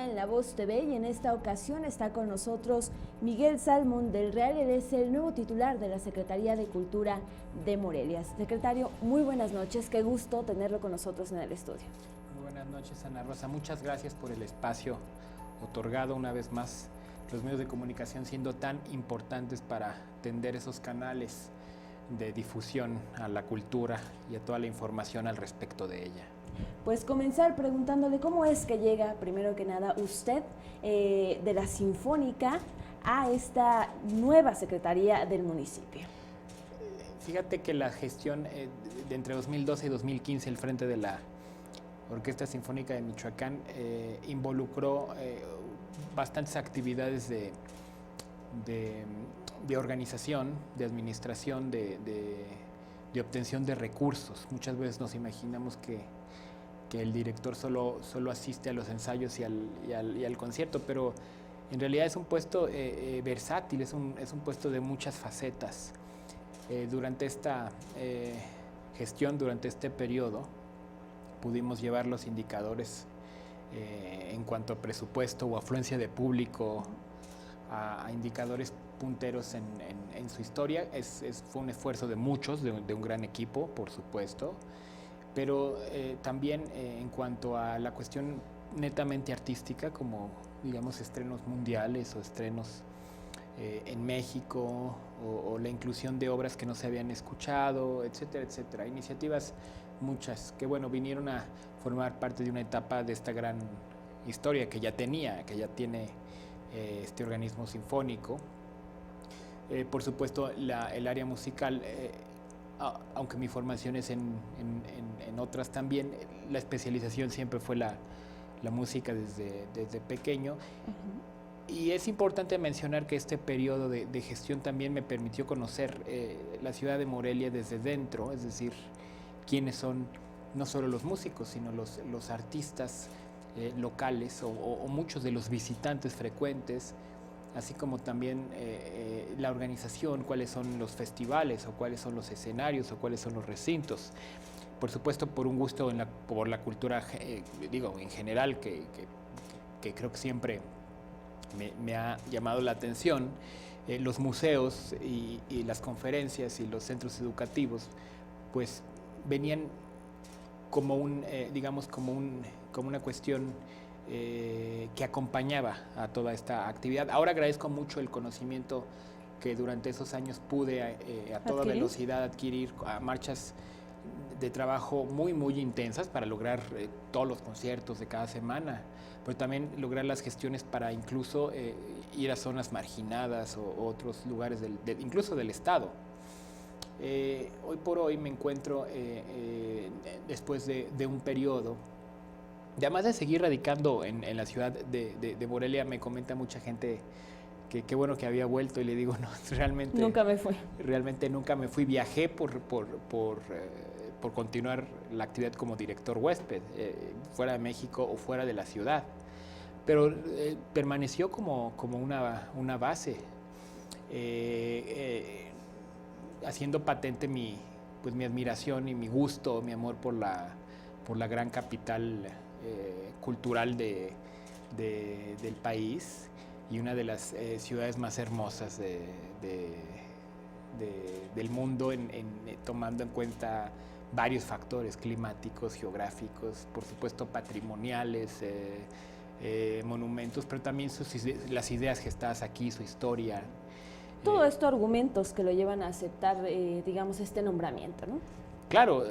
programa En la Voz TV y en esta ocasión está con nosotros Miguel Salmón del Real. Él es el nuevo titular de la Secretaría de Cultura de Morelia. Secretario, muy buenas noches, qué gusto tenerlo con nosotros en el estudio. Muy buenas noches, Ana Rosa, muchas gracias por el espacio otorgado una vez más, los medios de comunicación siendo tan importantes para tender esos canales de difusión a la cultura y a toda la información al respecto de ella. Pues comenzar preguntándole cómo es que llega, primero que nada, usted de la Sinfónica a esta nueva Secretaría del municipio. Fíjate que la gestión de entre 2012 y 2015, el frente de la Orquesta Sinfónica de Michoacán involucró bastantes actividades de organización, de administración, de obtención de recursos. Muchas veces nos imaginamos que el director solo asiste a los ensayos y al concierto, pero en realidad es un puesto versátil, es un puesto de muchas facetas. Durante esta gestión, durante este periodo, pudimos llevar los indicadores en cuanto a presupuesto o afluencia de público a indicadores punteros en su historia. Fue un esfuerzo de muchos, de un gran equipo, por supuesto, pero también en cuanto a la cuestión netamente artística, como digamos estrenos mundiales o estrenos en México, o la inclusión de obras que no se habían escuchado, etcétera, etcétera. Iniciativas muchas que vinieron a formar parte de una etapa de esta gran historia que ya tiene este organismo sinfónico. Por supuesto, el área musical, aunque mi formación es en otras también, la especialización siempre fue la música desde pequeño. Y es importante mencionar que este periodo de gestión también me permitió conocer la ciudad de Morelia desde dentro, es decir, quiénes son no solo los músicos, sino los artistas locales o muchos de los visitantes frecuentes, así como también la organización, cuáles son los festivales o cuáles son los escenarios o cuáles son los recintos. Por supuesto, por un gusto por la cultura, en general, que creo que siempre me ha llamado la atención, los museos y las conferencias y los centros educativos, pues venían como una cuestión que acompañaba a toda esta actividad. Ahora agradezco mucho el conocimiento que durante esos años pude a toda velocidad adquirir a marchas de trabajo muy, muy intensas para lograr todos los conciertos de cada semana, pero también lograr las gestiones para incluso ir a zonas marginadas o otros lugares incluso del estado. Hoy por hoy me encuentro después de un periodo, además de seguir radicando en la ciudad de Morelia. Me comenta mucha gente que qué bueno que había vuelto, y le digo, no, realmente nunca me fui. Realmente nunca me fui. Viajé por continuar la actividad como director huésped, fuera de México o fuera de la ciudad, pero permaneció como una base, haciendo patente mi admiración y mi gusto, mi amor por la gran capital cultural del país, y una de las ciudades más hermosas del mundo, tomando en cuenta varios factores climáticos, geográficos, por supuesto patrimoniales, monumentos, pero también las ideas gestadas aquí, su historia. Todo esto argumentos que lo llevan a aceptar, este nombramiento, ¿no? Claro,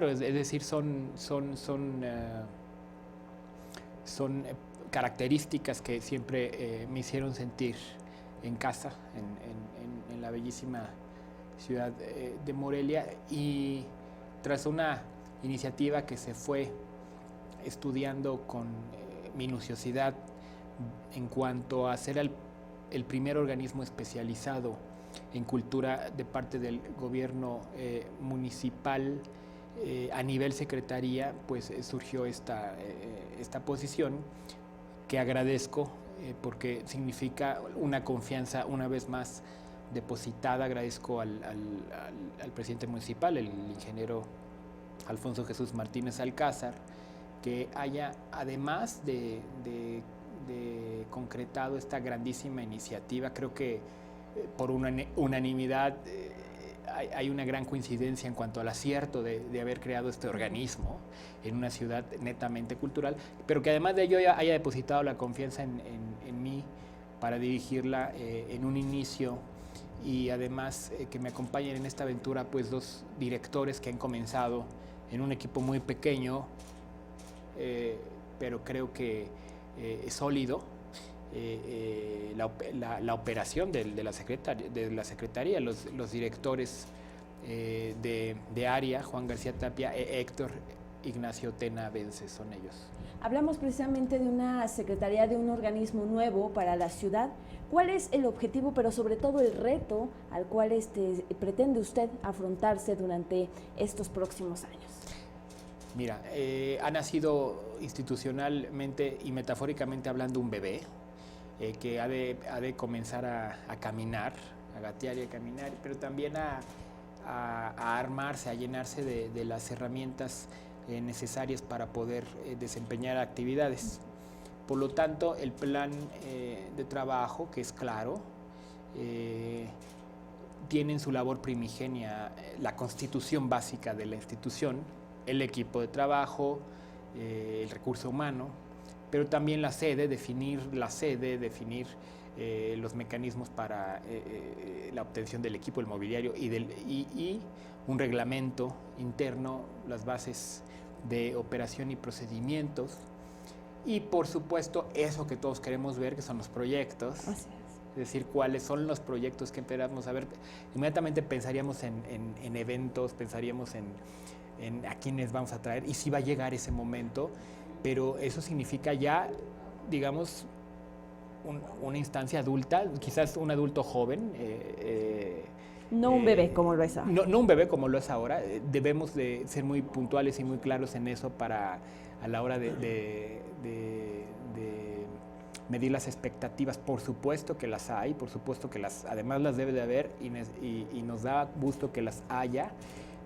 es decir, son características que siempre me hicieron sentir en casa, en la bellísima ciudad de Morelia, y tras una iniciativa que se fue estudiando con minuciosidad en cuanto a ser el primer organismo especializado en cultura de parte del gobierno municipal a nivel secretaría, pues surgió esta posición que agradezco porque significa una confianza una vez más depositada. Agradezco al presidente municipal, el ingeniero Alfonso Jesús Martínez Alcázar, que haya, además de concretado esta grandísima iniciativa, creo que por unanimidad hay una gran coincidencia en cuanto al acierto de haber creado este organismo en una ciudad netamente cultural, pero que además de ello haya depositado la confianza en mí para dirigirla en un inicio, y además que me acompañen en esta aventura pues 2 directores que han comenzado en un equipo muy pequeño, pero creo que es sólido. La operación de la Secretaría, los directores de área, Juan García Tapia e Héctor Ignacio Tena Vence, son ellos. Hablamos precisamente de una secretaría, de un organismo nuevo para la ciudad. ¿Cuál es el objetivo, pero sobre todo el reto al cual pretende usted afrontarse durante estos próximos años? Mira, ha nacido institucionalmente y metafóricamente hablando un bebé que ha de comenzar a caminar, a gatear y a caminar, pero también a armarse, a llenarse de las herramientas necesarias para poder desempeñar actividades. Por lo tanto, el plan de trabajo, que es claro, tiene en su labor primigenia la constitución básica de la institución, el equipo de trabajo, el recurso humano, pero también la sede, definir los mecanismos para la obtención del equipo, el mobiliario y un reglamento interno, las bases de operación y procedimientos, y por supuesto eso que todos queremos ver, que son los proyectos. Así Es decir, cuáles son los proyectos que esperamos a ver. Inmediatamente pensaríamos en eventos, pensaríamos en a quiénes vamos a traer y si va a llegar ese momento, pero eso significa ya, digamos, una instancia adulta, quizás un adulto joven. No un bebé como lo es ahora. No un bebé como lo es ahora. Debemos de ser muy puntuales y muy claros en eso para a la hora de medir las expectativas. Por supuesto que las hay, por supuesto que además las debe de haber y nos da gusto que las haya,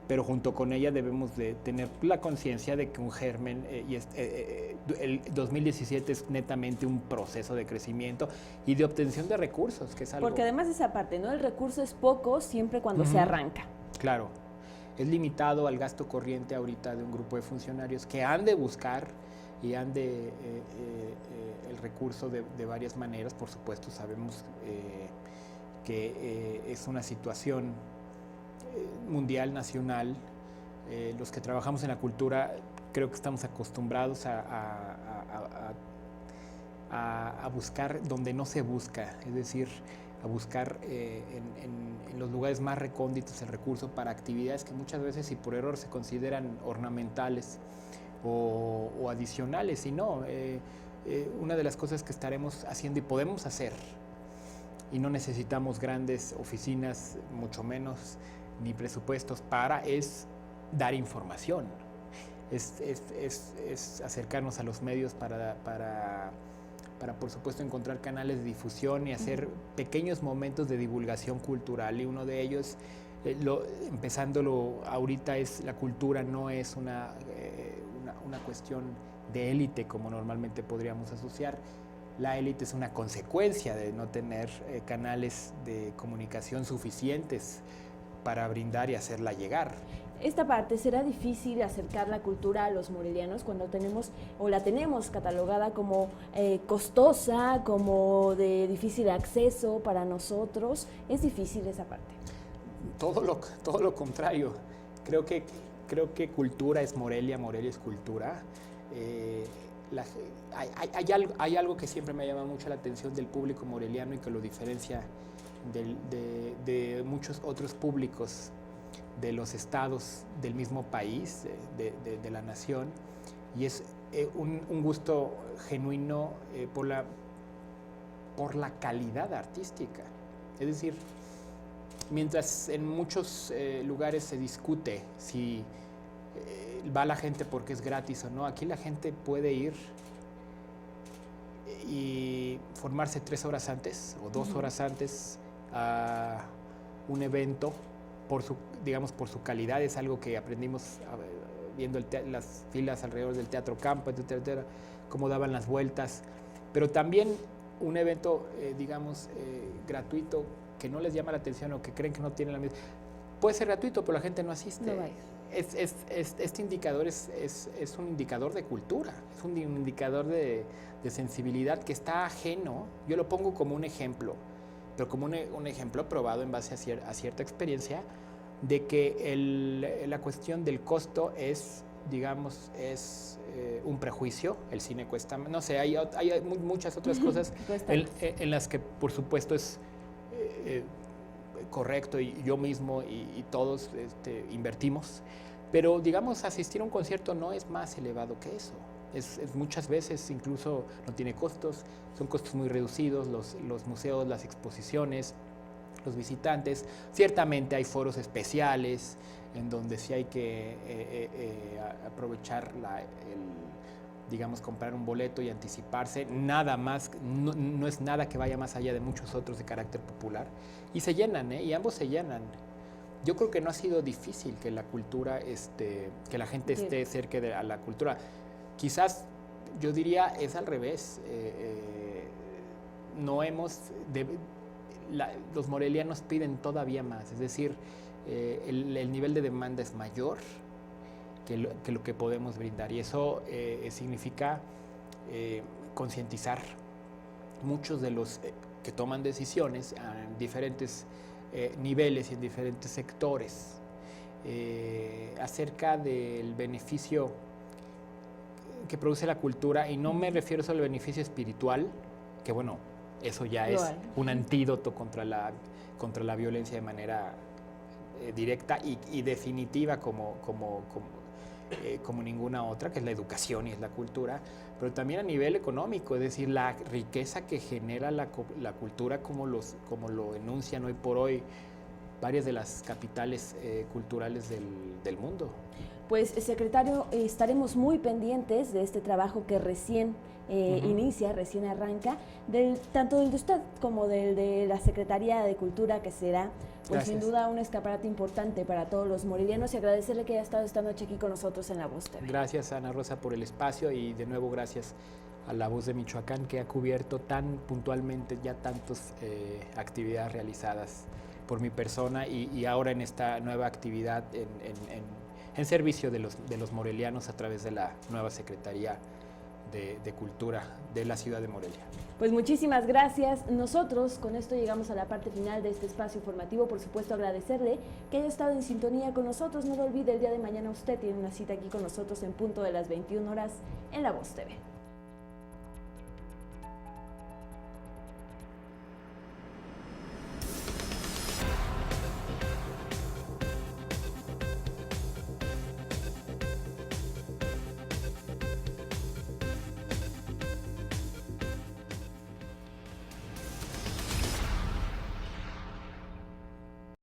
pero junto con ella debemos de tener la conciencia de que un germen, el 2017 es netamente un proceso de crecimiento y de obtención de recursos, que es algo... Porque además esa parte, ¿no? El recurso es poco siempre cuando se arranca. Claro, es limitado al gasto corriente ahorita de un grupo de funcionarios que han de buscar y han de el recurso de varias maneras. Por supuesto, sabemos que es una situación mundial, nacional. Los que trabajamos en la cultura creo que estamos acostumbrados a buscar donde no se busca, es decir, a buscar en los lugares más recónditos el recurso para actividades que muchas veces y por error se consideran ornamentales o adicionales, y no. Una de las cosas que estaremos haciendo y podemos hacer, y no necesitamos grandes oficinas, mucho menos, ni presupuestos es dar información, es acercarnos a los medios para por supuesto encontrar canales de difusión y hacer pequeños momentos de divulgación cultural, y uno de ellos, empezándolo ahorita, es la cultura no es una cuestión de élite como normalmente podríamos asociar. La élite es una consecuencia de no tener canales de comunicación suficientes para brindar y hacerla llegar. Esta parte, ¿será difícil acercar la cultura a los morelianos cuando la tenemos catalogada como costosa, como de difícil acceso para nosotros? ¿Es difícil esa parte? Todo lo contrario. Creo que cultura es Morelia, Morelia es cultura. Hay algo que siempre me llama mucho la atención del público moreliano y que lo diferencia de muchos otros públicos de los estados del mismo país, de la nación, y es un gusto genuino por la calidad artística. Es decir, mientras en muchos lugares se discute si va la gente porque es gratis o no, aquí la gente puede ir y formarse 3 horas antes o 2 horas antes a un evento por su calidad. Es algo que aprendimos viendo las filas alrededor del Teatro Campo, etcétera, cómo daban las vueltas, pero también un evento, digamos, gratuito, que no les llama la atención o que creen que no tiene la misma. Puede ser gratuito, pero la gente no asiste. No vaya. Este indicador es un indicador de cultura, es un indicador de sensibilidad que está ajeno. Yo lo pongo como un ejemplo, pero como un ejemplo probado en base a cierta experiencia, de que la cuestión del costo es, digamos, un prejuicio. El cine cuesta, no sé, hay muchas otras cosas en las que por supuesto es correcto, y yo mismo y todos invertimos, pero digamos asistir a un concierto no es más elevado que eso. Es muchas veces incluso no tiene costos, son costos muy reducidos, los museos, las exposiciones, los visitantes. Ciertamente hay foros especiales en donde sí hay que aprovechar digamos, comprar un boleto y anticiparse. Nada más, no es nada que vaya más allá de muchos otros de carácter popular. Y se llenan, y ambos se llenan. Yo creo que no ha sido difícil que la cultura, que la gente esté cerca a la cultura. Quizás, yo diría, es al revés. No hemos... los morelianos piden todavía más. Es decir, el nivel de demanda es mayor que lo que podemos brindar, y eso significa concientizar muchos de los que toman decisiones a diferentes niveles y en diferentes sectores acerca del beneficio que produce la cultura, y no me refiero solo al beneficio espiritual, que bueno, eso ya es un antídoto contra la violencia de manera directa y definitiva como ninguna otra, que es la educación y es la cultura, pero también a nivel económico, es decir, la riqueza que genera la cultura, como lo enuncian hoy por hoy varias de las capitales culturales del mundo. Pues, secretario, estaremos muy pendientes de este trabajo que recién inicia, recién arranca, tanto del de usted como del de la Secretaría de Cultura, que será, pues sin duda, un escaparate importante para todos los morelianos, y agradecerle que haya estado esta noche aquí con nosotros en La Voz TV. Gracias, Ana Rosa, por el espacio, y de nuevo gracias a La Voz de Michoacán, que ha cubierto tan puntualmente ya tantas actividades realizadas por mi persona, y ahora en esta nueva actividad en servicio de los morelianos a través de la nueva Secretaría de Cultura de la ciudad de Morelia. Pues muchísimas gracias. Nosotros con esto llegamos a la parte final de este espacio informativo. Por supuesto, agradecerle que haya estado en sintonía con nosotros. No lo olvide, el día de mañana usted tiene una cita aquí con nosotros en punto de las 21 horas en La Voz TV.